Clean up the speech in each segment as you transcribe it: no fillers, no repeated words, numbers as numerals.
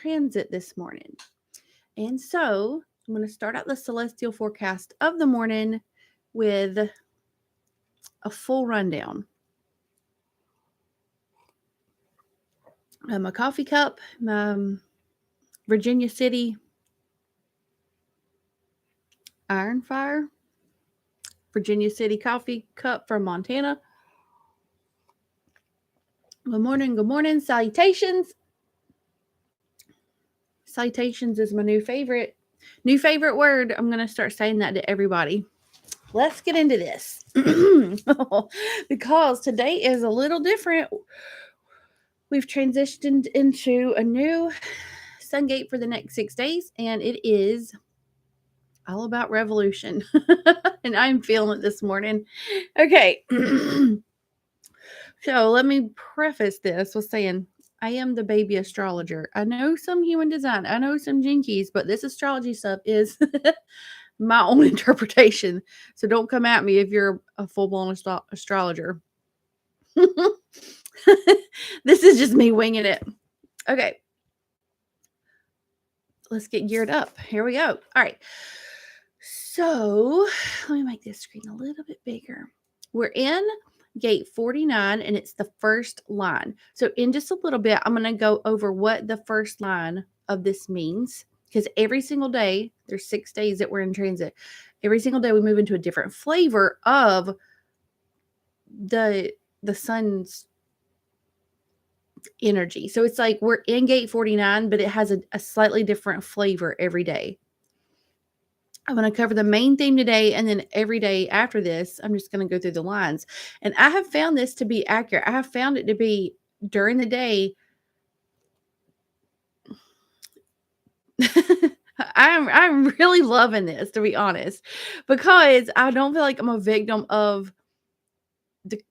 transit this morning. And so I'm going to start out the celestial forecast of the morning with a full rundown. My coffee cup, Virginia City Iron Fire, Virginia City coffee cup from Montana. Good morning, salutations. Salutations is my new favorite word. I'm going to start saying that to everybody. Let's get into this. Because today is a little different. We've transitioned into a new sun gate for the next 6 days, and it is all about revolution. And I'm feeling it this morning. Okay. So let me preface this with saying I am the baby astrologer. I know some human design, I know some jinkies, but this astrology stuff is my own interpretation. So don't come at me if you're a full-blown astrologer. This is just me winging it. Okay. Let's get geared up. Here we go. All right. So let me make this screen a little bit bigger. We're in gate 49 and it's the first line. So in just a little bit, I'm going to go over what the first line of this means, because every single day, there's 6 days that we're in transit. Every single day we move into a different flavor of the sun's energy. So it's like we're in gate 49, but it has a slightly different flavor every day. I'm going to cover the main theme today, and then every day after this, I'm just going to go through the lines. And I have found this to be accurate. I have found it to be during the day. I'm really loving this, to be honest, because I don't feel like I'm a victim of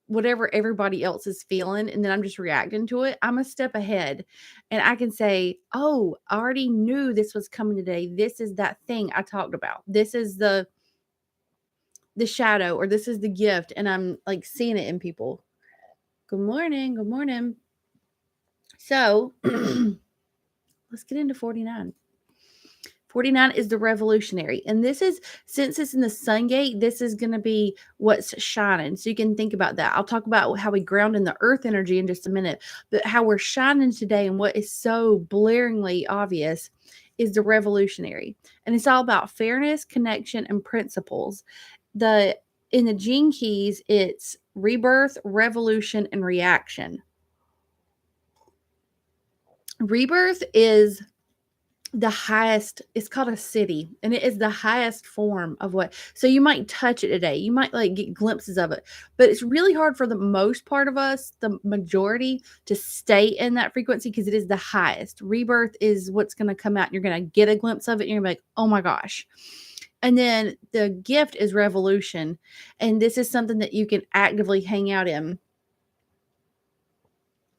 whatever everybody else is feeling, and then I'm just reacting to it. I'm a step ahead, and I can say, oh, I already knew this was coming today. This is that thing I talked about. This is the shadow, or this is the gift, and I'm like seeing it in people. Good morning. So let's get into 49. 49 is the revolutionary. And this is, since it's in the sun gate, this is going to be what's shining. So you can think about that. I'll talk about how we ground in the earth energy in just a minute, but how we're shining today and what is so blaringly obvious is the revolutionary. And it's all about fairness, connection, and principles. In the gene keys, it's rebirth, revolution, and reaction. Rebirth is the highest. It's called a city, and it is the highest form of what. So you might touch it today, you might like get glimpses of it, but it's really hard for the most part of us, the majority, to stay in that frequency, because it is the highest. Rebirth is what's going to come out, and you're going to get a glimpse of it, and you're going to be like, oh my gosh. And then the gift is revolution, and this is something that you can actively hang out in.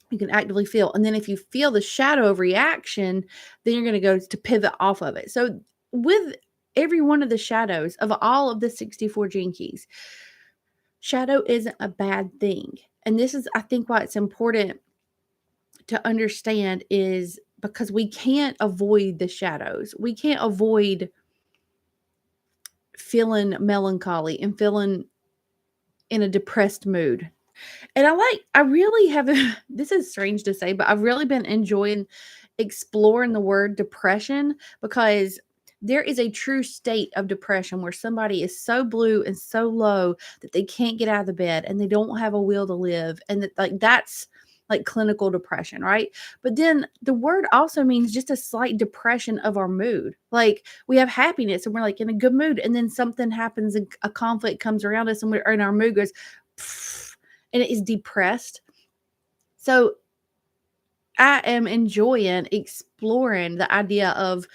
You can actively feel. And then if you feel the shadow of reaction, then you're going to go to pivot off of it. So with every one of the shadows of all of the 64 gene keys, shadow isn't a bad thing. And this is, I think, why it's important to understand, is because we can't avoid the shadows. We can't avoid feeling melancholy and feeling in a depressed mood. And I really haven't, this is strange to say, but I've really been enjoying exploring the word depression, because there is a true state of depression where somebody is so blue and so low that they can't get out of the bed and they don't have a will to live. And that's like clinical depression, right? But then the word also means just a slight depression of our mood. Like we have happiness and we're like in a good mood, and then something happens and a conflict comes around us, and our mood goes, and it is depressed. So I am enjoying exploring the idea of,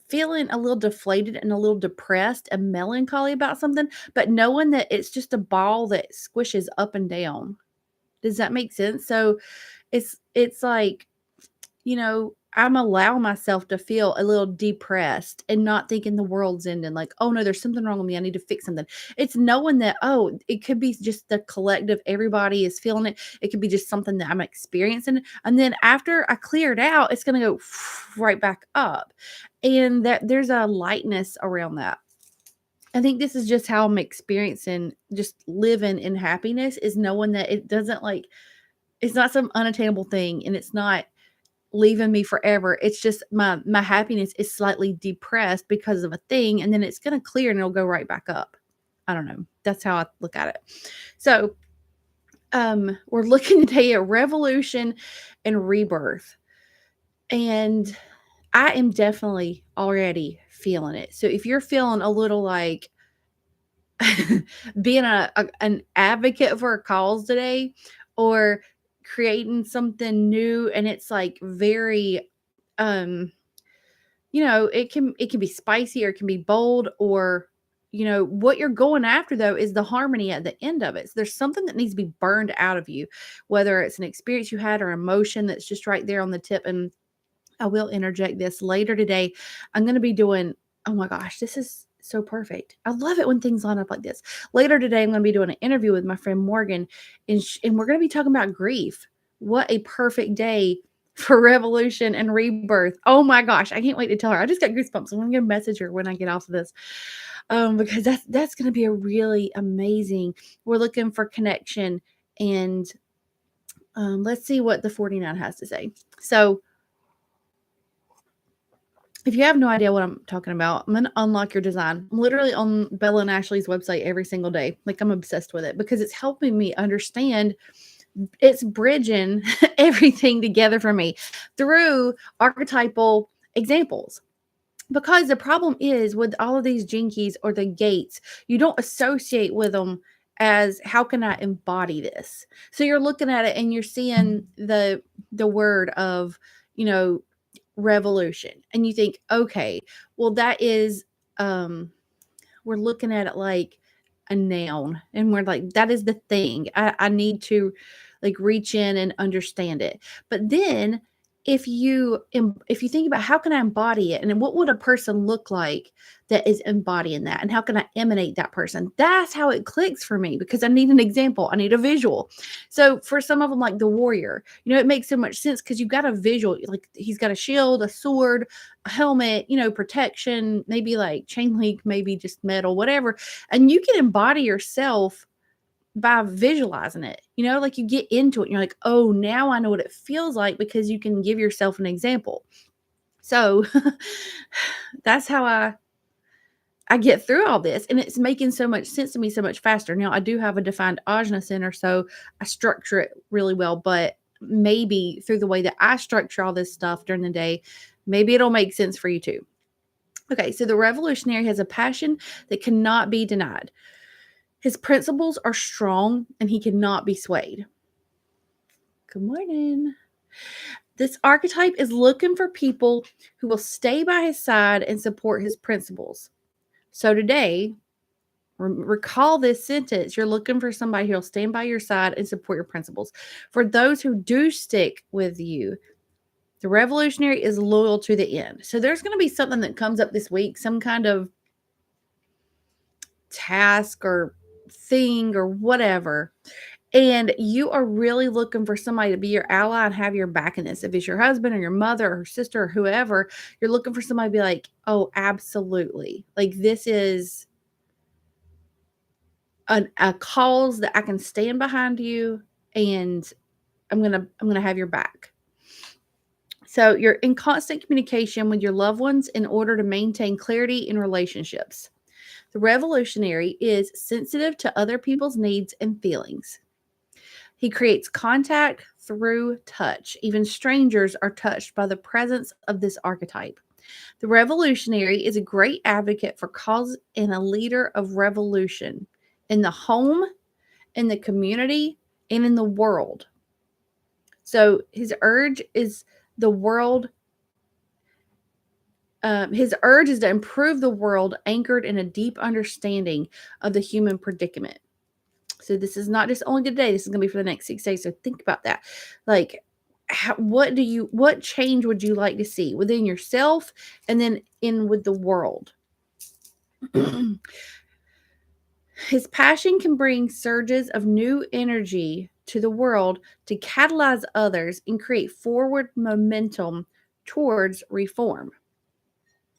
feeling a little deflated and a little depressed and melancholy about something, but knowing that it's just a ball that squishes up and down. Does that make sense? So it's like, I'm allowing myself to feel a little depressed and not thinking the world's ending. Like, oh no, there's something wrong with me. I need to fix something. It's knowing that, oh, it could be just the collective, everybody is feeling it. It could be just something that I'm experiencing. And then after I clear it out, it's going to go right back up. And that there's a lightness around that. I think this is just how I'm experiencing just living in happiness, is knowing that it doesn't like, it's not some unattainable thing, and it's not leaving me forever. It's just my happiness is slightly depressed because of a thing, and then it's going to clear and it'll go right back up. I don't know. That's how I look at it. So, we're looking today at revolution and rebirth. And I am definitely already feeling it. So if you're feeling a little like being an advocate for a cause today, or creating something new, and it's like very it can be spicy, or it can be bold, or what you're going after though is the harmony at the end of it. So there's something that needs to be burned out of you, whether it's an experience you had or emotion that's just right there on the tip. And I will interject this later today. I'm going to be doing, oh my gosh, this is so perfect. I love it when things line up like this. Later today, I'm going to be doing an interview with my friend Morgan, and we're going to be talking about grief. What a perfect day for revolution and rebirth. Oh my gosh, I can't wait to tell her. I just got goosebumps. I'm going to message her when I get off of this, because that's going to be a really amazing. We're looking for connection, and let's see what the 49 has to say. So, if you have no idea what I'm talking about, I'm going to unlock your design. I'm literally on Bella and Ashley's website every single day. Like, I'm obsessed with it because it's helping me understand. It's bridging everything together for me through archetypal examples. Because the problem is with all of these jinkies or the gates, you don't associate with them as, how can I embody this? So you're looking at it and you're seeing the word of, you know, revolution, and you think, okay, well, that is we're looking at it like a noun, and we're like, that is the thing. I need to like reach in and understand it. But then if you think about, how can I embody it, and what would a person look like that is embodying that, and how can I emanate that person? That's how it clicks for me, because I need an example, I need a visual. So for some of them, like the warrior, it makes so much sense because you've got a visual, like he's got a shield, a sword, a helmet, protection, maybe like chain link, maybe just metal, whatever. And you can embody yourself by visualizing it, like you get into it and you're like, oh, now I know what it feels like, because you can give yourself an example. So that's how I get through all this, and it's making so much sense to me so much faster. Now, I do have a defined ajna center, so I structure it really well, but maybe through the way that I structure all this stuff during the day, maybe it'll make sense for you too. Okay, so the revolutionary has a passion that cannot be denied. His principles are strong, and he cannot be swayed. Good morning. This archetype is looking for people who will stay by his side and support his principles. So today, recall this sentence. You're looking for somebody who will stand by your side and support your principles. For those who do stick with you, the revolutionary is loyal to the end. So there's going to be something that comes up this week, some kind of task or thing or whatever. And you are really looking for somebody to be your ally and have your back in this. If it's your husband or your mother or sister or whoever, you're looking for somebody to be like, oh, absolutely. Like, this is a cause that I can stand behind you, and I'm gonna have your back. So you're in constant communication with your loved ones in order to maintain clarity in relationships. The revolutionary is sensitive to other people's needs and feelings. He creates contact through touch. Even strangers are touched by the presence of this archetype. The revolutionary is a great advocate for cause and a leader of revolution in the home, in the community, and in the world. So his urge is the world. His urge is to improve the world, anchored in a deep understanding of the human predicament. So this is not just only today. This is going to be for the next 6 days. So think about that. Like, what change would you like to see within yourself and then in with the world? His passion can bring surges of new energy to the world to catalyze others and create forward momentum towards reform.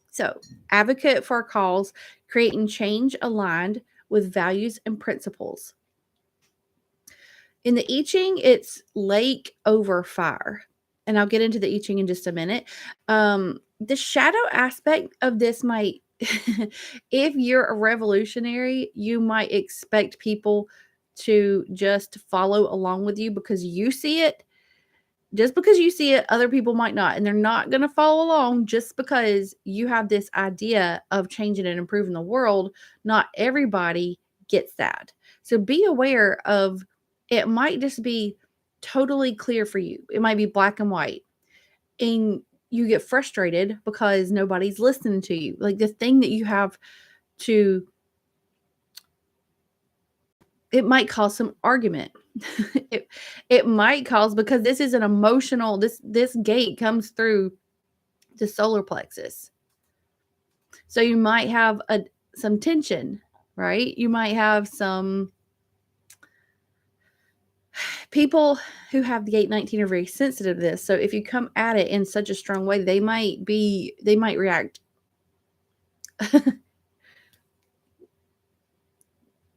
So, advocate for a cause, creating change aligned with values and principles. In the I Ching, it's lake over fire. And I'll get into the I Ching in just a minute. The shadow aspect of this might, if you're a revolutionary, you might expect people to just follow along with you because you see it. Just because you see it, other people might not. And they're not going to follow along just because you have this idea of changing and improving the world. Not everybody gets that. So be aware of it, might just be totally clear for you. It might be black and white. And you get frustrated because nobody's listening to you. Like the thing that you have to, it might cause some argument. it might cause, because this is an emotional, this gate comes through the solar plexus. So you might have some tension, right? You might have some people who have the gate 19 are very sensitive to this. So if you come at it in such a strong way, they might react.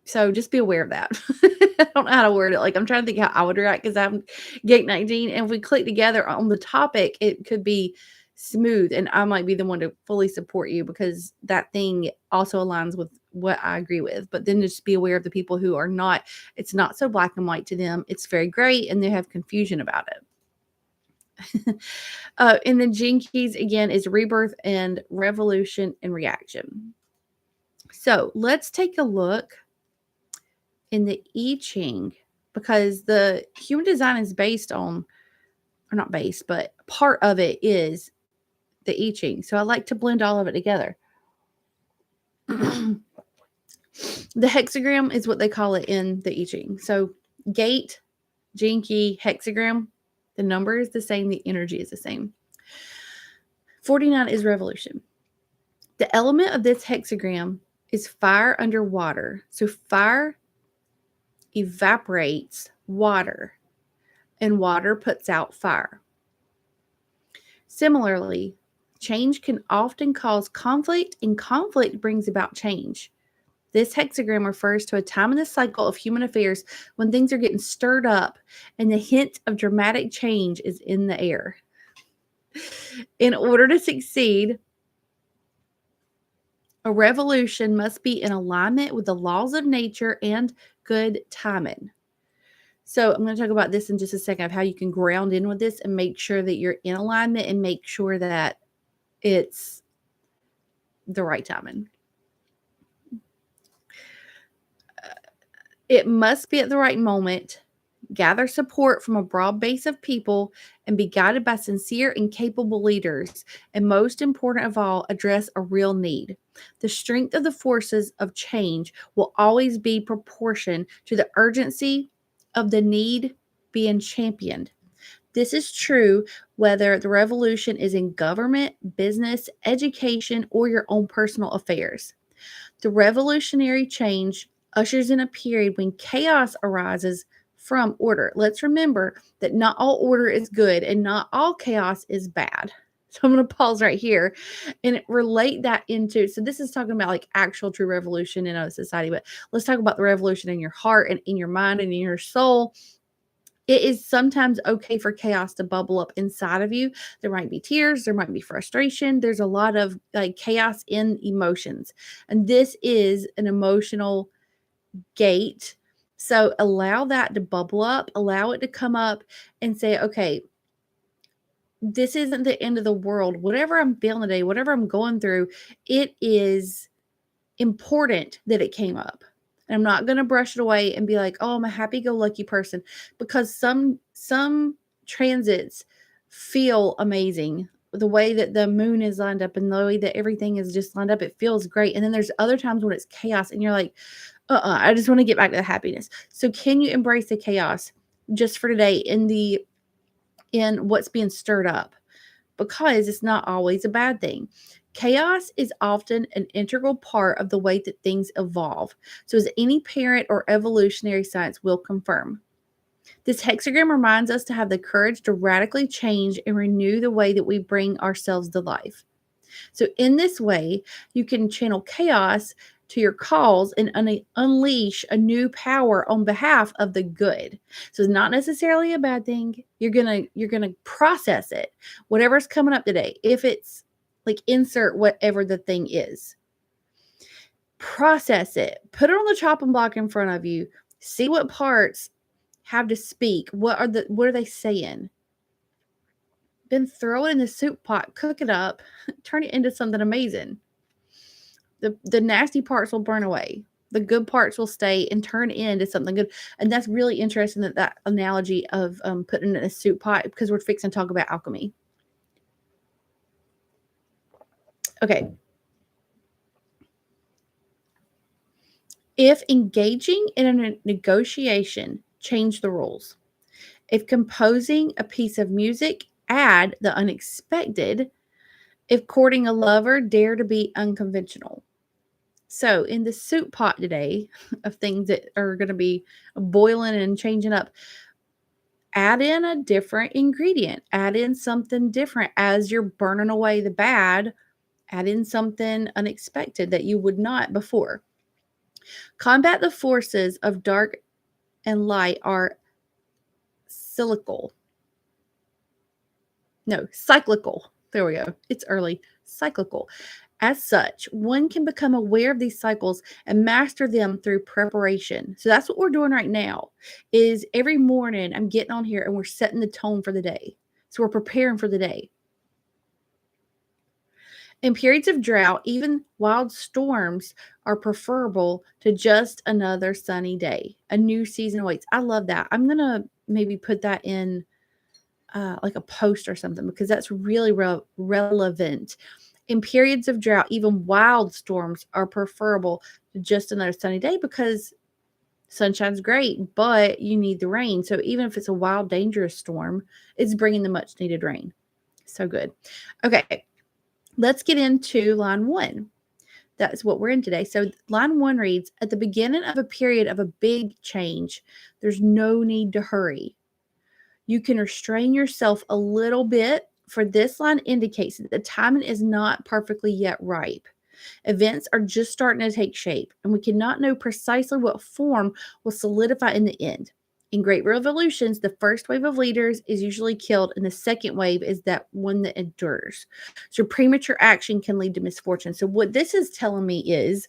So just be aware of that. I don't know how to word it. Like I'm trying to think how I would react because I'm gate 19. And if we click together on the topic, it could be smooth. And I might be the one to fully support you because that thing also aligns with what I agree with. But then just be aware of the people who are not, it's not so black and white to them. It's very gray and they have confusion about it. And then Gene Keys again is rebirth and revolution and reaction. So let's take a look in the I Ching, because the human design is based on, or not based, but part of it is the I Ching. So I like to blend all of it together. The hexagram is what they call it in the I Ching. So gate, gene key, hexagram, the number is the same, the energy is the same. 49 is revolution. The element of this hexagram is fire under water. So fire evaporates water, and water puts out fire. Similarly, change can often cause conflict, and conflict brings about change. This hexagram refers to a time in the cycle of human affairs when things are getting stirred up and the hint of dramatic change is in the air. In order to succeed, a revolution must be in alignment with the laws of nature and good timing. So I'm going to talk about this in just a second of how you can ground in with this and make sure that you're in alignment and make sure that it's the right timing. It must be at the right moment, gather support from a broad base of people, and be guided by sincere and capable leaders. And most important of all, address a real need. The strength of the forces of change will always be proportion to the urgency of the need being championed. This is true whether the revolution is in government, business, education, or your own personal affairs. The revolutionary change ushers in a period when chaos arises from order. Let's remember that not all order is good and not all chaos is bad. So I'm going to pause right here and relate that into, so this is talking about like actual true revolution in a society, but let's talk about the revolution in your heart and in your mind and in your soul. It is sometimes okay for chaos to bubble up inside of you. There might be tears, there might be frustration. There's a lot of like chaos in emotions. And this is an emotional gate. So allow that to bubble up, allow it to come up and say, okay, this isn't the end of the world. Whatever I'm feeling today, whatever I'm going through, it is important that it came up. And I'm not going to brush it away and be like, oh, I'm a happy-go-lucky person, because some transits feel amazing. The way that the moon is lined up and the way that everything is just lined up, it feels great. And then there's other times when it's chaos and you're like, I just want to get back to the happiness. So can you embrace the chaos just for today in the in what's being stirred up, because it's not always a bad thing. Chaos is often an integral part of the way that things evolve. So, as any parent or evolutionary science will confirm, this hexagram reminds us to have the courage to radically change and renew the way that we bring ourselves to life. So, in this way, you can channel chaos to your cause and unleash a new power on behalf of the good. So, it's not necessarily a bad thing. You're gonna process it, whatever's coming up today. If it's like insert whatever the thing is, process it. Put it on the chopping block in front of you. See what parts have to speak. What are they saying? Then throw it in the soup pot, cook it up, turn it into something amazing. The nasty parts will burn away. The good parts will stay and turn into something good. And that's really interesting, that analogy of putting it in a soup pot, because we're fixing to talk about alchemy. Okay. If engaging in a negotiation, change the rules. If composing a piece of music, add the unexpected. If courting a lover, dare to be unconventional. So, in the soup pot today of things that are going to be boiling and changing up, add in a different ingredient, add in something different as you're burning away the bad, add in something unexpected that you would not before. Combat the forces of dark and light are cyclical. No, cyclical. There we go. It's early. Cyclical. As such, one can become aware of these cycles and master them through preparation. So that's what we're doing right now. Is every morning I'm getting on here and we're setting the tone for the day. So we're preparing for the day. In periods of drought, even wild storms are preferable to just another sunny day. A new season awaits. I love that. I'm going to maybe put that in like a post or something, because that's really relevant. In periods of drought, even wild storms are preferable to just another sunny day, because sunshine's great, but you need the rain. So even if it's a wild, dangerous storm, it's bringing the much needed rain. So good. Okay, let's get into line 1. That's what we're in today. So line 1 reads, at the beginning of a period of a big change, there's no need to hurry. You can restrain yourself a little bit, for this line indicates that the timing is not perfectly yet ripe. Events are just starting to take shape, and we cannot know precisely what form will solidify in the end. In great revolutions, the first wave of leaders is usually killed, and the second wave is that one that endures. So premature action can lead to misfortune. So what this is telling me is,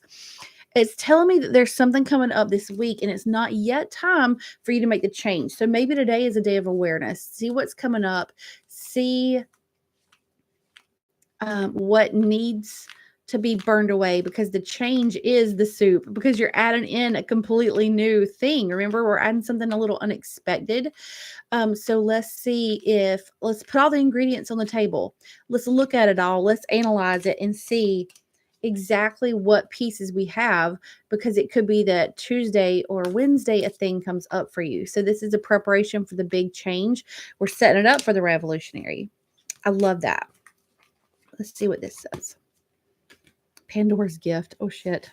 it's telling me that there's something coming up this week and it's not yet time for you to make the change. So maybe today is a day of awareness. See what's coming up. See what needs to be burned away, because the change is the soup, because you're adding in a completely new thing. Remember, we're adding something a little unexpected. So let's put all the ingredients on the table. Let's look at it all. Let's analyze it and see exactly what pieces we have, because it could be that Tuesday or Wednesday a thing comes up for you. So this is a preparation for the big change. We're setting it up for the revolutionary. I love that. Let's see what this says. Pandora's gift. Oh shit.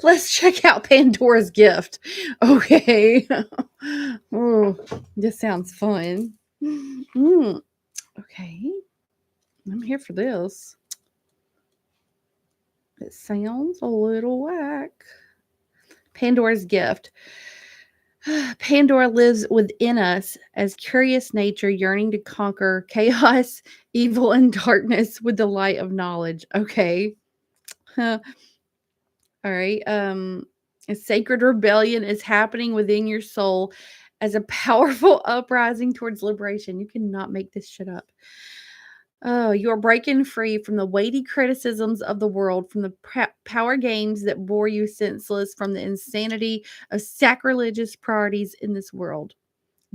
Let's check out Pandora's gift. Okay. Oh, this sounds fun. Okay. I'm here for this. It sounds a little whack. Pandora's gift. Pandora lives within us as curious nature yearning to conquer chaos, evil, and darkness with the light of knowledge. Okay. All right. A sacred rebellion is happening within your soul as a powerful uprising towards liberation. You cannot make this shit up. Oh, you are breaking free from the weighty criticisms of the world, from the power games that bore you senseless, from the insanity of sacrilegious priorities in this world.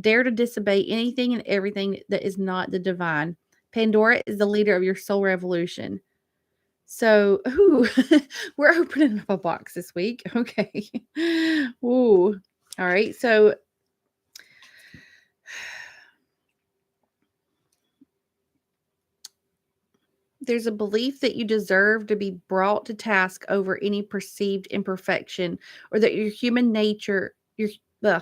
Dare to disobey anything and everything that is not the divine. Pandora is the leader of your soul revolution. So, we're opening up a box this week. Okay. Ooh. All right. So, There's a belief that you deserve to be brought to task over any perceived imperfection, or that your human nature, uh,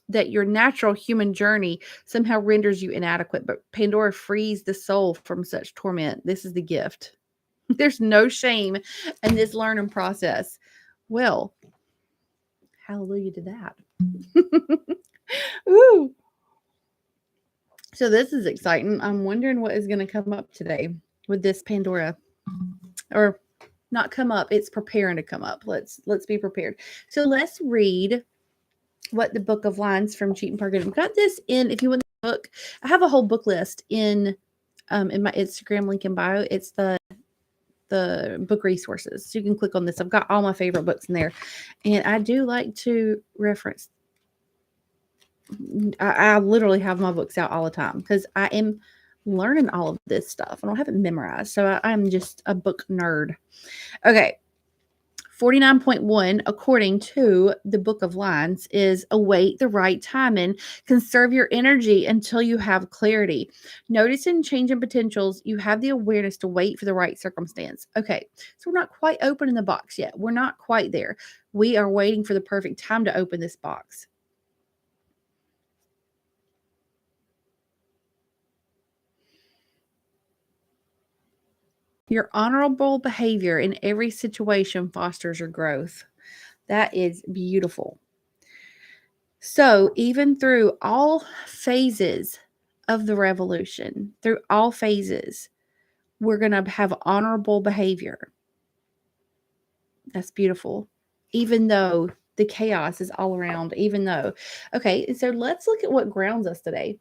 that your natural human journey somehow renders you inadequate. But Pandora frees the soul from such torment. This is the gift. There's no shame in this learning process. Well, hallelujah to that. Ooh. So this is exciting. I'm wondering what is going to come up today with this Pandora, or not come up. It's preparing to come up. Let's be prepared. So let's read what the Book of Lines from Cheaton Parker. I've got this in. If you want the book, I have a whole book list in my Instagram link in bio. It's the book resources. So you can click on this. I've got all my favorite books in there, and I do like to reference. I literally have my books out all the time because I am learning all of this stuff. I don't have it memorized, so I'm just a book nerd. Okay. 49.1, according to the Book of Lines, is await the right time and conserve your energy until you have clarity. Notice and change in potentials. You have the awareness to wait for the right circumstance. Okay, so we're not quite opening the box yet. We're not quite there. We are waiting for the perfect time to open this box. Your honorable behavior in every situation fosters your growth. That is beautiful. So, even through all phases of the revolution, through all phases, we're going to have honorable behavior. That's beautiful. Even though the chaos is all around, even though. Okay, so let's look at what grounds us today.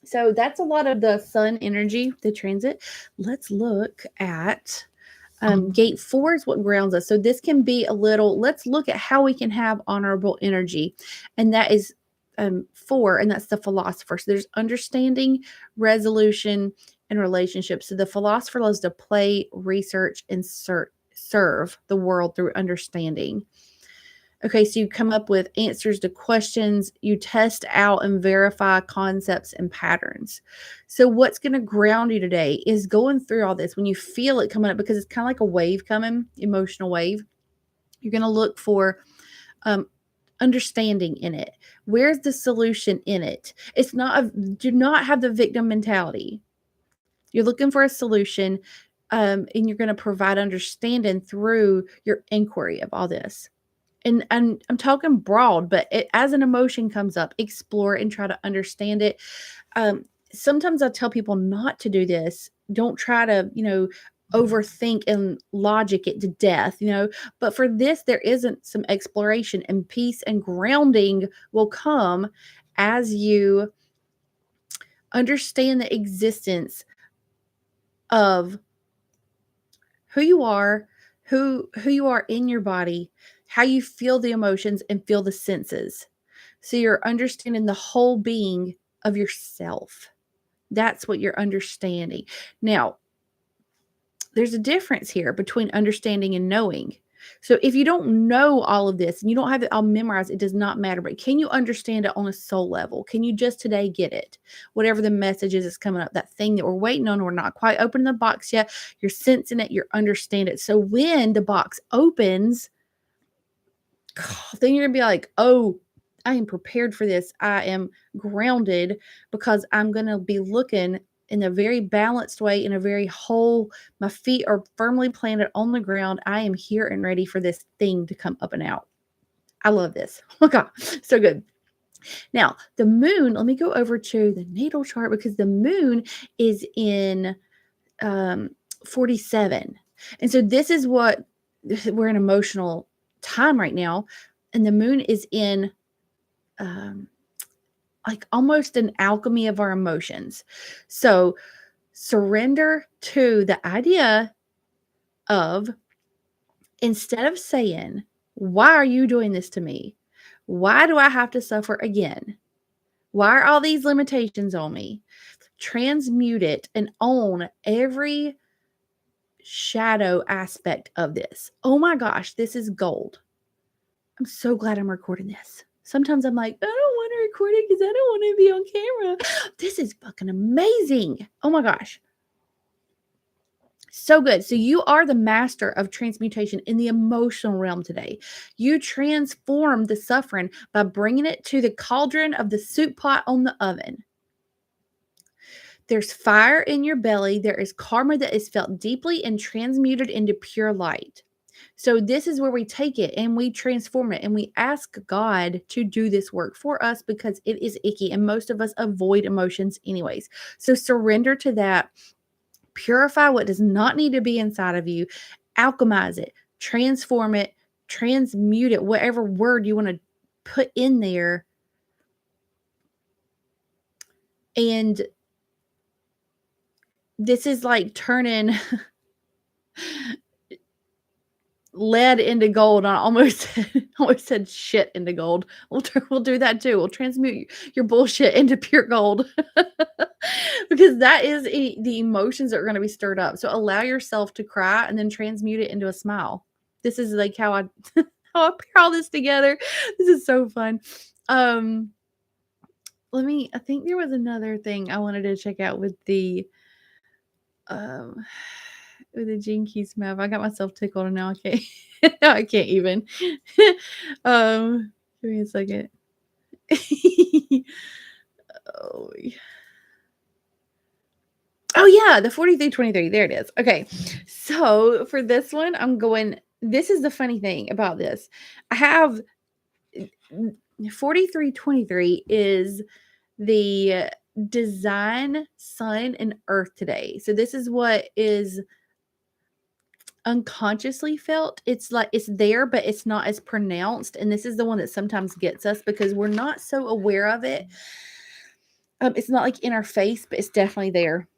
So, that's a lot of the sun energy, the transit. Let's look at gate 4 is what grounds us. So this can be a little, let's look at how we can have honorable energy. And that is 4, and that's the philosopher. So there's understanding, resolution, and relationships. So the philosopher loves to play, research, and serve the world through understanding. Okay, so you come up with answers to questions, you test out and verify concepts and patterns. So, what's going to ground you today is going through all this when you feel it coming up, because it's kind of like a wave coming, emotional wave. You're going to look for understanding in it. Where's the solution in it? It's not, do not have the victim mentality. You're looking for a solution, and you're going to provide understanding through your inquiry of all this. And I'm talking broad, but as an emotion comes up, explore and try to understand it. Sometimes I tell people not to do this. Don't try to, overthink and logic it to death, But for this, there isn't some exploration, and peace and grounding will come as you understand the existence of who you are, who you are in your body, how you feel the emotions and feel the senses. So you're understanding the whole being of yourself. That's what you're understanding. Now, there's a difference here between understanding and knowing. So if you don't know all of this and you don't have it all memorized, it does not matter. But can you understand it on a soul level? Can you just today get it? Whatever the message is that's coming up, that thing that we're waiting on, we're not quite opening the box yet. You're sensing it, you're understanding it. So when the box opens, then you're going to be like, oh, I am prepared for this. I am grounded because I'm going to be looking in a very balanced way, in a very whole. My feet are firmly planted on the ground. I am here and ready for this thing to come up and out. I love this. Oh, God, so good. Now, the moon, let me go over to the natal chart because the moon is in 47. And so this is what we're in emotional time right now. And the moon is in like almost an alchemy of our emotions. So surrender to the idea of, instead of saying, why are you doing this to me? Why do I have to suffer again? Why are all these limitations on me? Transmute it and own every shadow aspect of this. Oh my gosh, this is gold. I'm so glad I'm recording this. Sometimes I'm like, I don't want to record it because I don't want to be on camera. This is fucking amazing. Oh my gosh. So good. So you are the master of transmutation in the emotional realm today. You transform the suffering by bringing it to the cauldron of the soup pot on the oven. There's fire in your belly. There is karma that is felt deeply and transmuted into pure light. So this is where we take it and we transform it and we ask God to do this work for us because it is icky and most of us avoid emotions anyways. So surrender to that. Purify what does not need to be inside of you, alchemize it, transform it, transmute it, whatever word you want to put in there. And this is like turning lead into gold. I almost said shit into gold. We'll do that too. We'll transmute your bullshit into pure gold because that is the emotions that are going to be stirred up. So allow yourself to cry and then transmute it into a smile. This is like how I how I pair all this together. This is so fun. I think there was another thing I wanted to check out um with the Gene Keys map. I got myself tickled and now I can't I can't even. Give me a second. Oh, oh yeah, the 4323. There it is. Okay. So for this one, this is the funny thing about this. I have 4323 is the design sun and earth today. So this is what is unconsciously felt. It's like it's there, but it's not as pronounced. And this is the one that sometimes gets us because we're not so aware of it. It's not like in our face, but it's definitely there.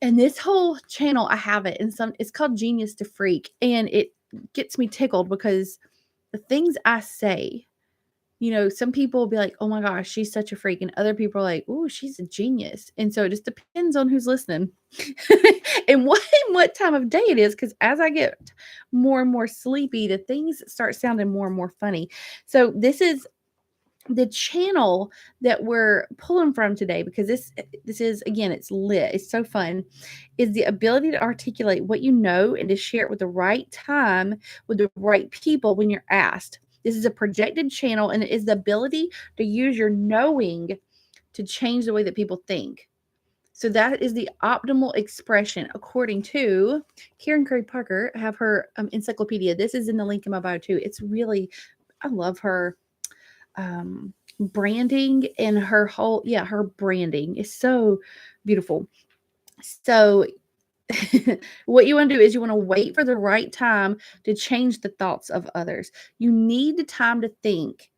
And this whole channel, I have it, and it's called Genius to Freak, and it gets me tickled because the things I say, some people will be like, "Oh my gosh, she's such a freak," and other people are like, "Oh, she's a genius." And so it just depends on who's listening and what time of day it is. Because as I get more and more sleepy, the things start sounding more and more funny. So this is the channel that we're pulling from today because this is again it's lit, it's so fun, is the ability to articulate what you know and to share it with the right time with the right people when you're asked. This is a projected channel and it is the ability to use your knowing to change the way that people think. So that is the optimal expression according to Karen Curry Parker. I have her encyclopedia. This is in the link in my bio too. It's really, I love her branding and her branding is so beautiful. So what you want to do is you want to wait for the right time to change the thoughts of others. You need the time to think.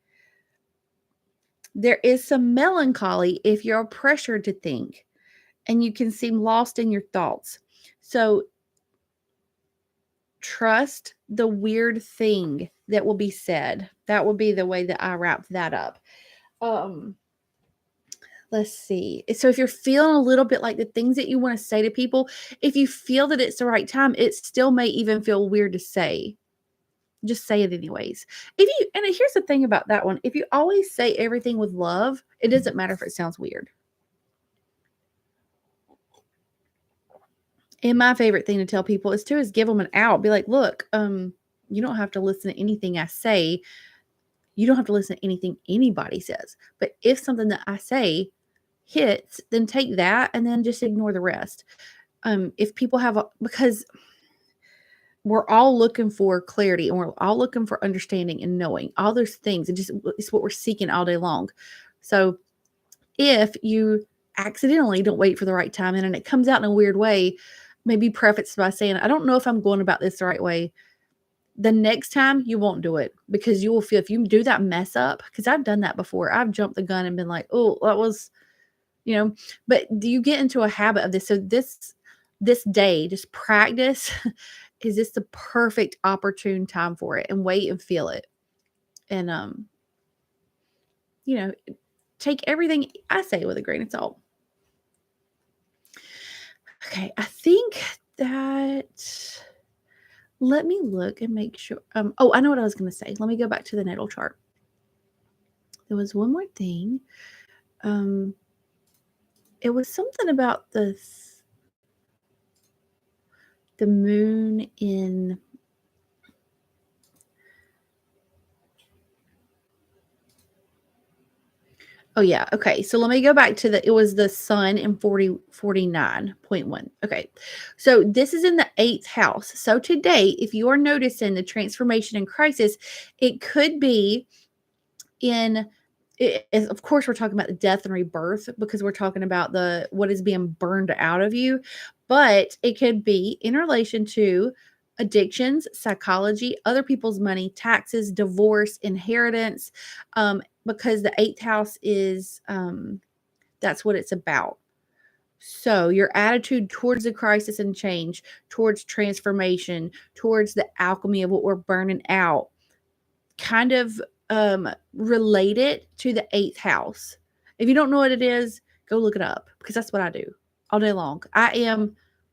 There is some melancholy if you're pressured to think and you can seem lost in your thoughts. So trust the weird thing that will be said. That will be the way that I wrap that up. Let's see. So if you're feeling a little bit like the things that you want to say to people, if you feel that it's the right time, it still may even feel weird to say. Just say it anyways. And here's the thing about that one. If you always say everything with love, it doesn't matter if it sounds weird. And my favorite thing to tell people is give them an out. Be like, look, you don't have to listen to anything I say. You don't have to listen to anything anybody says. But if something that I say hits, then take that and then just ignore the rest. If people because we're all looking for clarity and we're all looking for understanding and knowing all those things. It's what we're seeking all day long. So if you accidentally don't wait for the right time and it comes out in a weird way, maybe preface by saying, I don't know if I'm going about this the right way. The next time you won't do it because you will feel if you do that mess up, because I've done that before. I've jumped the gun and been like, oh, that was, but do you get into a habit of this? So this day, just practice. Is this the perfect opportune time for it? And wait and feel it. And take everything I say with a grain of salt. Okay, I think that let me look and make sure. Oh, I know what I was gonna say. Let me go back to the natal chart. There was one more thing. It was something about this. The moon in Oh, yeah, okay, so let me go back to it was the sun in 49.1. Okay, so this is in the 8th house. So today, if you are noticing the transformation and crisis, it could be in of course, we're talking about the death and rebirth because we're talking about what is being burned out of you, but it could be in relation to addictions, psychology, other people's money, taxes, divorce, inheritance, because the 8th house is that's what it's about. So, your attitude towards the crisis and change, towards transformation, towards the alchemy of what we're burning out, kind of relate it to the 8th house. If you don't know what it is, go look it up because that's what I do all day long.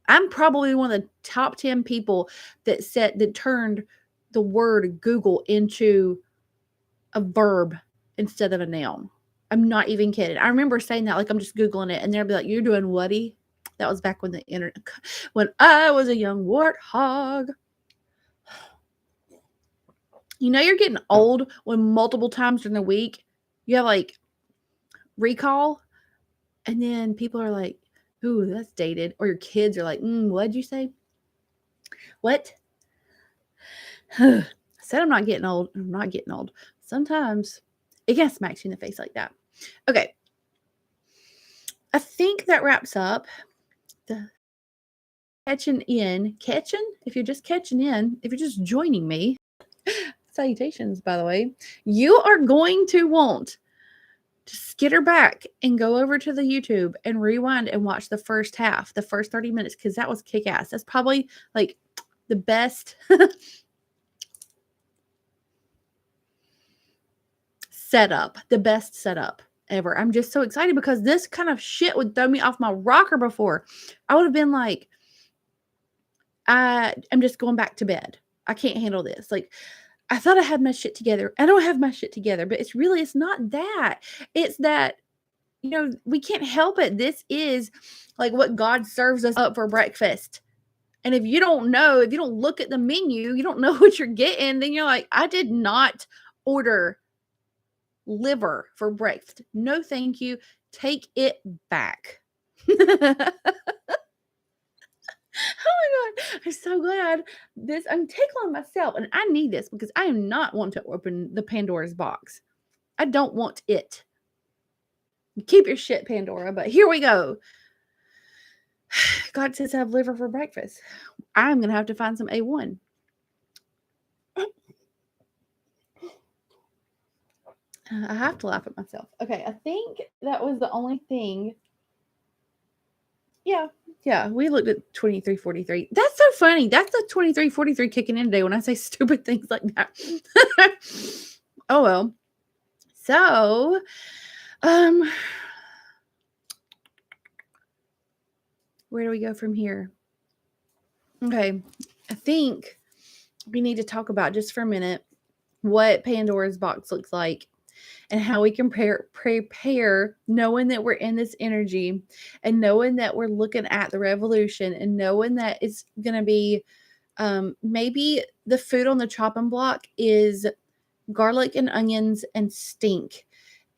I'm probably one of the top 10 people that turned the word Google into a verb instead of a noun. I'm not even kidding. I remember saying that like I'm just Googling it and they'll be like, "You're doing whaty?" That was back when the internet when I was a young warthog. You know you're getting old when multiple times during the week you have like recall, and then people are like, "Ooh, that's dated," or your kids are like, "What'd you say? What?" I said I'm not getting old. I'm not getting old. Sometimes it kind of smacks you in the face like that. Okay, I think that wraps up the catching. If you're just catching in, if you're just joining me, salutations, by the way, you are going to want to skitter back and go over to the YouTube and rewind and watch the first half, the first 30 minutes, because that was kick ass. That's probably like the best the best setup ever. I'm just so excited because this kind of shit would throw me off my rocker before. I would have been like, I'm just going back to bed. I can't handle this. Like, I thought I had my shit together. I don't have my shit together, but it's not that. It's that, we can't help it. This is like what God serves us up for breakfast. And if you don't know, if you don't look at the menu, you don't know what you're getting, then you're like, I did not order liver for breakfast. No, thank you. Take it back. Oh my god, I'm so glad I'm tickling myself, and I need this because I am not wanting to open the Pandora's box. I don't want it. Keep your shit, Pandora, but here we go. God says have liver for breakfast. I'm gonna have to find some A1. I have to laugh at myself. Okay, I think that was the only thing. Yeah, we looked at 2343. That's so funny. That's the 2343 kicking in today when I say stupid things like that. Oh well. So, where do we go from here? Okay, I think we need to talk about just for a minute what Pandora's box looks like and how we can prepare knowing that we're in this energy and knowing that we're looking at the revolution and knowing that it's going to be maybe the food on the chopping block is garlic and onions and stink.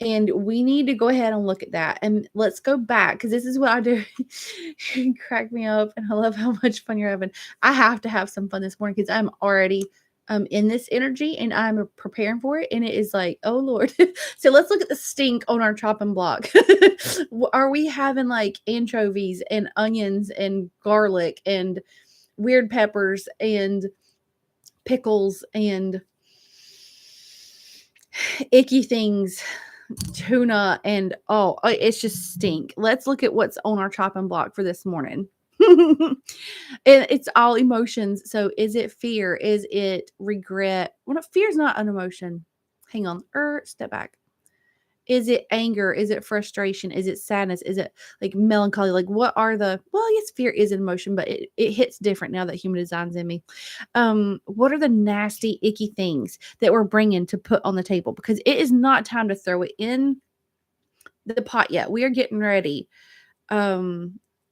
And we need to go ahead and look at that. And let's go back because this is what I do. You crack me up. And I love how much fun you're having. I have to have some fun this morning because I'm already in this energy and I'm preparing for it. And it is like, oh Lord. So let's look at the stink on our chopping block. Are we having like anchovies and onions and garlic and weird peppers and pickles and icky things, tuna, and it's just stink. Let's look at what's on our chopping block for this morning. And it's all emotions. So is it fear? Is it regret? Well, no, fear is not an emotion. Hang on. Step back. Is it anger? Is it frustration? Is it sadness? Is it like melancholy? Like what are yes, fear is an emotion, but it hits different now that human design's in me. What are the nasty, icky things that we're bringing to put on the table? Because it is not time to throw it in the pot yet. We are getting ready.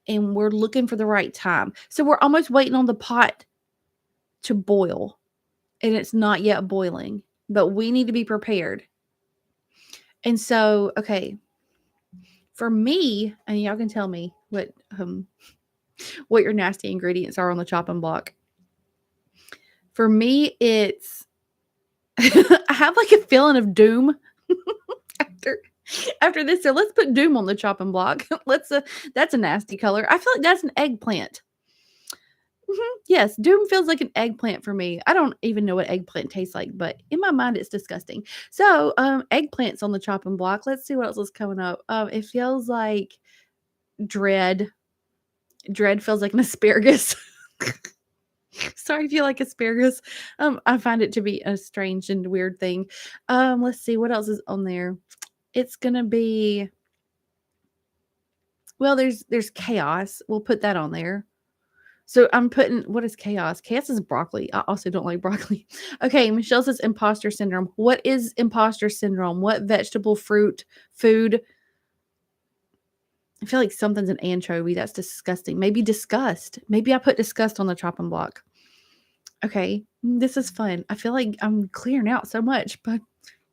and we're looking for the right time. So we're almost waiting on the pot to boil, and it's not yet boiling, but we need to be prepared. And so, okay, for me, and y'all can tell me what your nasty ingredients are on the chopping block. For me, it's I have like a feeling of doom after this. So let's put doom on the chopping block. That's a nasty color. I feel like that's an eggplant. Yes, doom feels like an eggplant for me. I don't even know what eggplant tastes like, but in my mind, it's disgusting. So, eggplants on the chopping block. Let's see what else is coming up. It feels like dread. Dread feels like an asparagus. Sorry if you like asparagus. I find it to be a strange and weird thing. Let's see what else is on there. It's gonna be well, there's chaos. We'll put that on there. So I'm putting what is chaos? Chaos is broccoli. I also don't like broccoli. Okay, Michelle says imposter syndrome. What is imposter syndrome? What vegetable, fruit, food? I feel like something's an anchovy. That's disgusting. Maybe disgust. Maybe I put disgust on the chopping block. Okay, this is fun. I feel like I'm clearing out so much, but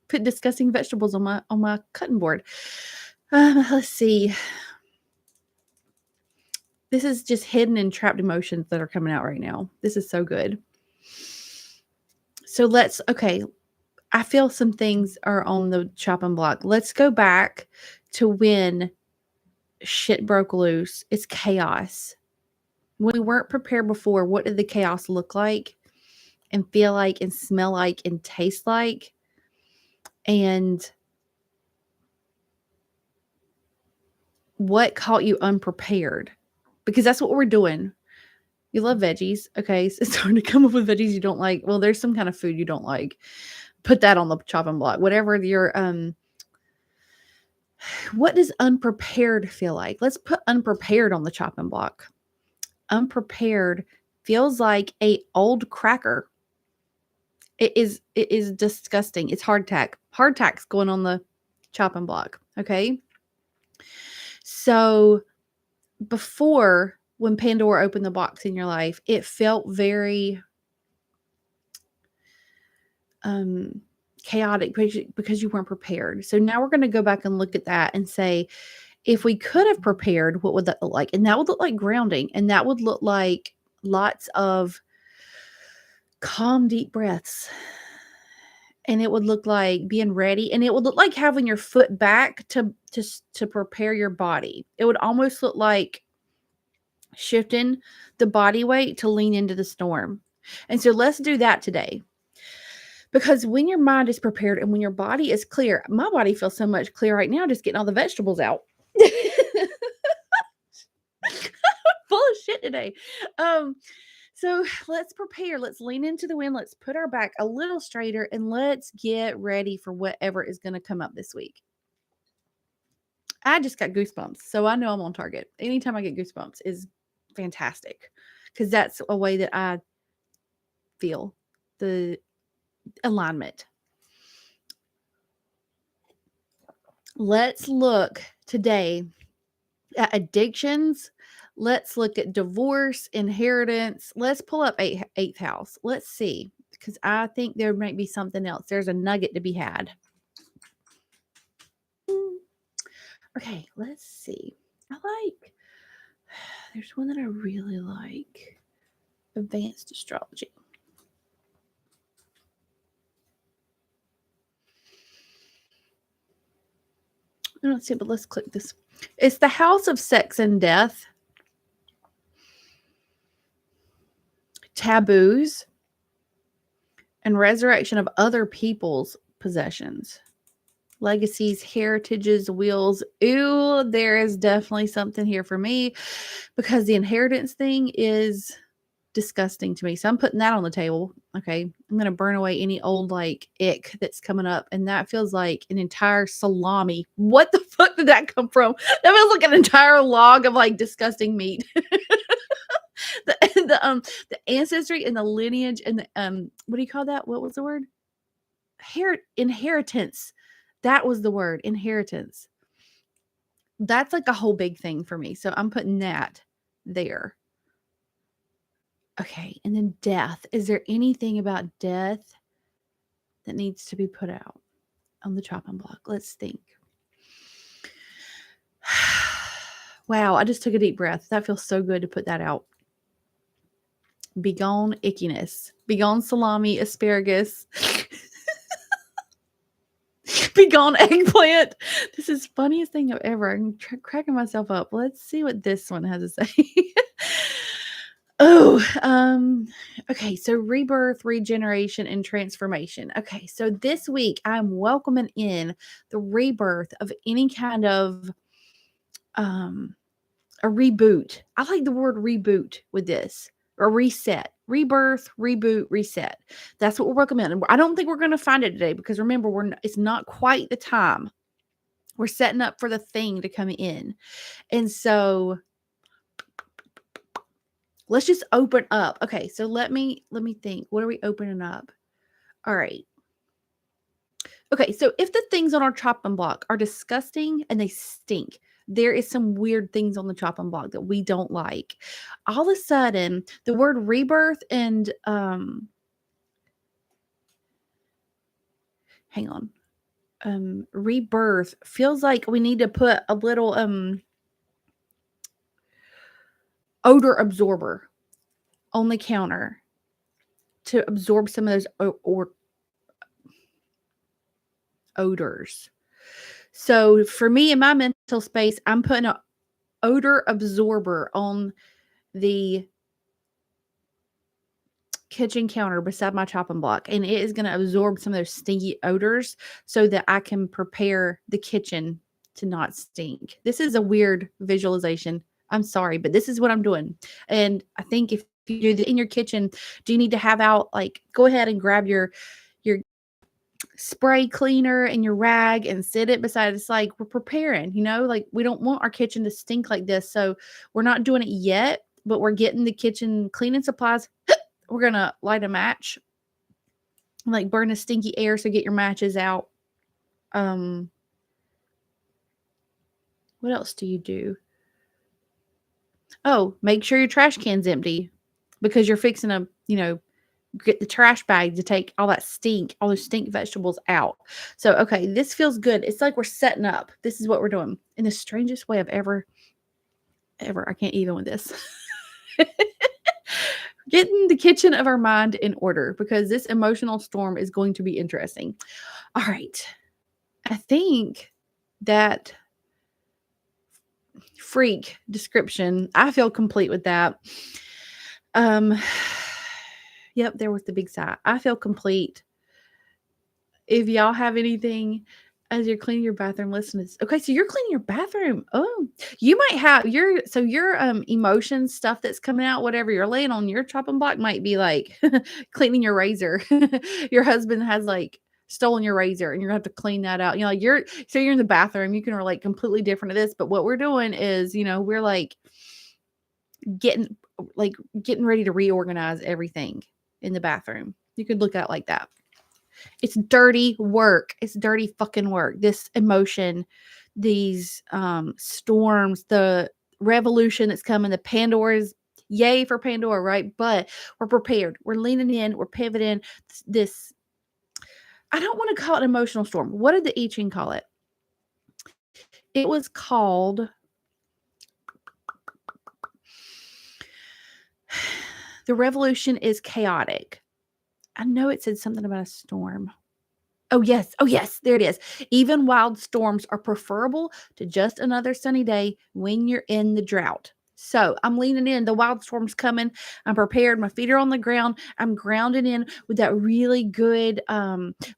put disgusting vegetables on my cutting board. Let's see. This is just hidden and trapped emotions that are coming out right now. This is so good. So okay. I feel some things are on the chopping block. Let's go back to when shit broke loose. It's chaos. When we weren't prepared before, what did the chaos look like and feel like and smell like and taste like? And what caught you unprepared? Because that's what we're doing. You love veggies. Okay. So it's hard to come up with veggies you don't like. Well, there's some kind of food you don't like. Put that on the chopping block. Whatever your what does unprepared feel like? Let's put unprepared on the chopping block. Unprepared feels like a old cracker. It is disgusting. It's hardtack. Hardtack's going on the chopping block. Okay. So before, when Pandora opened the box in your life, it felt very chaotic because you weren't prepared. So now we're going to go back and look at that and say, if we could have prepared, what would that look like? And that would look like grounding. And that would look like lots of calm, deep breaths. And it would look like being ready. And it would look like having your foot back to prepare your body. It would almost look like shifting the body weight to lean into the storm. And so let's do that today. Because when your mind is prepared and when your body is clear, my body feels so much clearer right now just getting all the vegetables out. Full of shit today. So let's prepare. Let's lean into the wind. Let's put our back a little straighter and let's get ready for whatever is going to come up this week. I just got goosebumps, so I know I'm on target. Anytime I get goosebumps is fantastic because that's a way that I feel the alignment. Let's look today at addictions. Let's look at divorce, inheritance. Let's pull up eighth house. Let's see, because I think there might be something else. There's a nugget to be had. Okay, let's see. There's one that I really like. Advanced astrology. I don't see it, but let's click this. It's the house of sex and death. Taboos. And resurrection of other people's possessions. Legacies, heritages, wills. Ooh, there is definitely something here for me because the inheritance thing is disgusting to me. So I'm putting that on the table. Okay. I'm going to burn away any old like ick that's coming up. And that feels like an entire salami. What the fuck did that come from? That feels like an entire log of like disgusting meat. The ancestry and the lineage and the what do you call that? What was the word? Inheritance. That was the word, inheritance. That's like a whole big thing for me. So I'm putting that there. Okay. And then death. Is there anything about death that needs to be put out on the chopping block? Let's think. Wow. I just took a deep breath. That feels so good to put that out. Begone ickiness. Begone salami, asparagus. Begone eggplant. This is the funniest thing ever. I'm cracking myself up. Let's see what this one has to say. Okay. So rebirth, regeneration, and transformation. Okay. So this week I'm welcoming in the rebirth of any kind of a reboot. I like the word reboot with this, or reset, rebirth, reboot, reset. That's what we're recommending. I don't think we're going to find it today because remember, it's not quite the time. We're setting up for the thing to come in. And so let's just open up. Okay, so let me think. What are we opening up? All right. Okay, so if the things on our chopping block are disgusting and they stink, there is some weird things on the chopping block that we don't like. All of a sudden, the word rebirth and hang on. Rebirth feels like we need to put a little odor absorber on the counter to absorb some of those odors. So for me in my mental space, I'm putting an odor absorber on the kitchen counter beside my chopping block, and it is going to absorb some of those stinky odors so that I can prepare the kitchen to not stink. This is a weird visualization. I'm sorry, but this is what I'm doing. And I think if you do this in your kitchen, do you need to have out, like, go ahead and grab your spray cleaner and your rag and sit it beside. It's like we're preparing, like we don't want our kitchen to stink like this. So we're not doing it yet, but we're getting the kitchen cleaning supplies. We're going to light a match, like burn the stinky air. So get your matches out. What else do you do? Oh, make sure your trash can's empty because you're fixing to, get the trash bag to take all that stink, all those stink vegetables out. So, okay, this feels good. It's like we're setting up. This is what we're doing in the strangest way I've ever, I can't even with this. Getting the kitchen of our mind in order because this emotional storm is going to be interesting. All right. I think that freak description, I feel complete with that. Yep, there was the big sigh. I feel complete. If y'all have anything as you're cleaning your bathroom, listen to this. Okay, so you're cleaning your bathroom. Oh, you might have your emotions, stuff that's coming out, whatever you're laying on your chopping block might be like cleaning your razor. Your husband has like stolen your razor and you're gonna have to clean that out. You're in the bathroom, you can relate completely different to this, but what we're doing is, we're like getting ready to reorganize everything in the bathroom. You could look at it like that. It's dirty work. It's dirty fucking work. This emotion, these storms, the revolution that's coming, the Pandora's, yay for Pandora, right? But we're prepared. We're leaning in. We're pivoting. This, I don't want to call it an emotional storm. What did the I Ching call it? It was called the revolution is chaotic. I know it said something about a storm. Oh, yes. Oh, yes. There it is. Even wild storms are preferable to just another sunny day when you're in the drought. So I'm leaning in. The wild storm's coming. I'm prepared. My feet are on the ground. I'm grounded in with that really good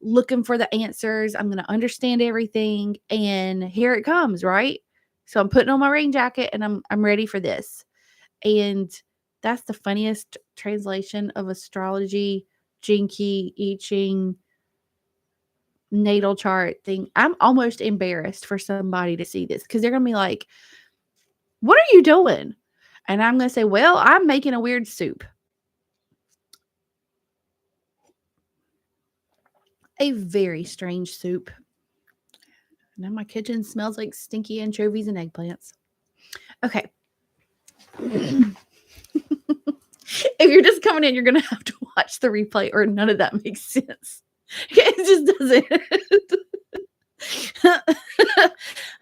looking for the answers. I'm going to understand everything. And here it comes, right? So I'm putting on my rain jacket and I'm ready for this. And that's the funniest translation of astrology, Jinky, I Ching, natal chart thing. I'm almost embarrassed for somebody to see this because they're going to be like, what are you doing? And I'm going to say, well, I'm making a weird soup. A very strange soup. Now my kitchen smells like stinky anchovies and eggplants. Okay. If you're just coming in, you're going to have to watch the replay or none of that makes sense. It just doesn't.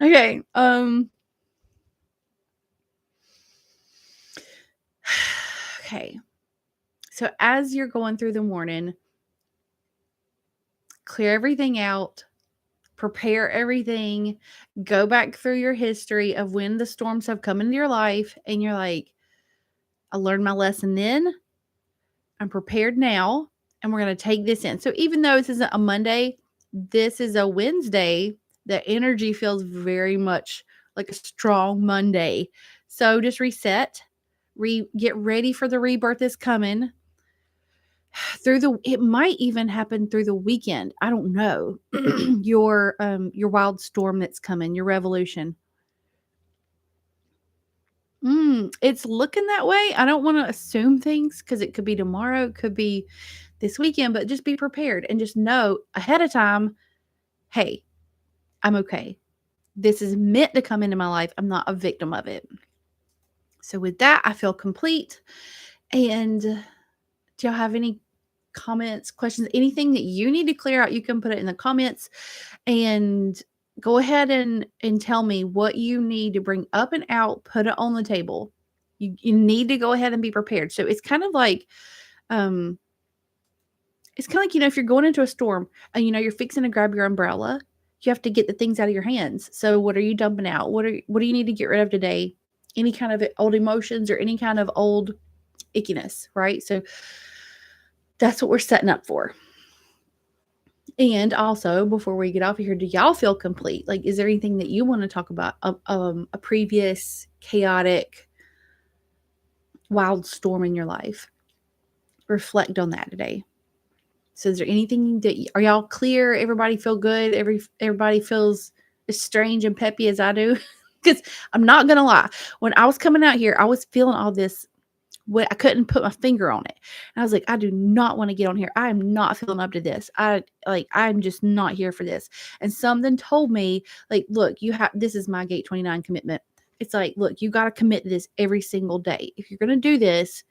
Okay. Okay. So as you're going through the morning, clear everything out, prepare everything, go back through your history of when the storms have come into your life, and you're like, I learned my lesson then. I'm prepared now, and we're going to take this in. So even though this isn't a Monday, this is a Wednesday. The energy feels very much like a strong Monday. So just reset, get ready for the rebirth that's coming. It might even happen through the weekend. I don't know. Your wild storm that's coming, your revolution. It's looking that way. I don't want to assume things because it could be tomorrow, it could be this weekend, but just be prepared and just know ahead of time, hey, I'm okay. This is meant to come into my life. I'm not a victim of it. So with that, I feel complete. And do y'all have any comments, questions, anything that you need to clear out? You can put it in the comments and go ahead and tell me what you need to bring up and out, put it on the table. You need to go ahead and be prepared. So it's kind of like, if you're going into a storm and you're fixing to grab your umbrella, you have to get the things out of your hands. So what are you dumping out? What do you need to get rid of today? Any kind of old emotions or any kind of old ickiness, right? So that's what we're setting up for. And also, before we get off of here, do y'all feel complete? Like, is there anything that you want to talk about? A previous chaotic, wild storm in your life? Reflect on that today. So is there anything are y'all clear? Everybody feel good? Everybody feels as strange and peppy as I do? Because I'm not going to lie. When I was coming out here, I was feeling all this. I couldn't put my finger on it. And I was like, I do not want to get on here. I am not feeling up to this. I'm just not here for this. And something told me, like, look, this is my Gate 29 commitment. It's like, look, you got to commit to this every single day. If you're going to do this,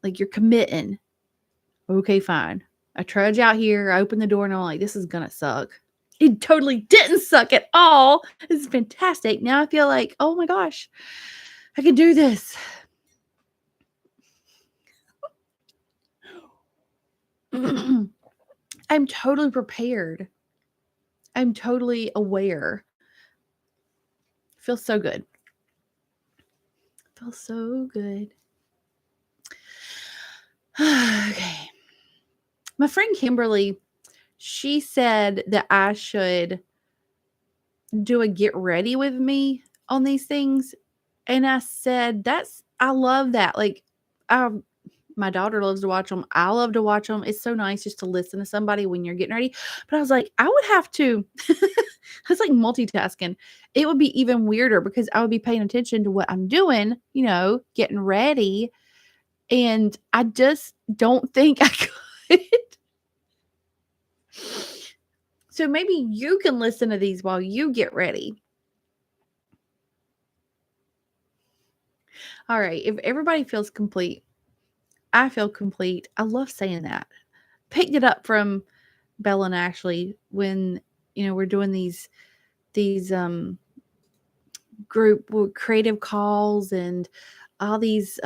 like, you're committing. Okay, fine. I trudge out here. I open the door and I'm like, this is going to suck. It totally didn't suck at all. It's fantastic. Now I feel like, oh my gosh, I can do this. I'm totally prepared. I'm totally aware. Feels so good. Feels so good. Okay. My friend Kimberly, she said that I should do a get ready with me on these things. And I said, I love that. Like, my daughter loves to watch them. I love to watch them. It's so nice just to listen to somebody when you're getting ready. But I was like, I would have to, it's like multitasking. It would be even weirder because I would be paying attention to what I'm doing, getting ready. And I just don't think I could. So maybe you can listen to these while you get ready. All right. If everybody feels complete, I feel complete. I love saying that. Picked it up from Bella and Ashley when, we're doing these group creative calls and all these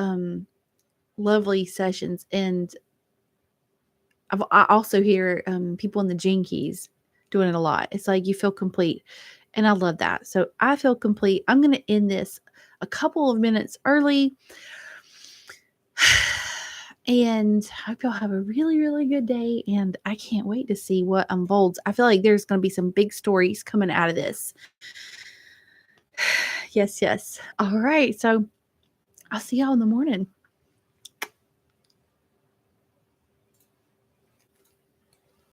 lovely sessions. And I also hear people in the Gene Keys doing it a lot. It's like you feel complete. And I love that. So I feel complete. I'm going to end this a couple of minutes early. And I hope y'all have a really, really good day. And I can't wait to see what unfolds. I feel like there's going to be some big stories coming out of this. Yes, yes. All right. So I'll see y'all in the morning.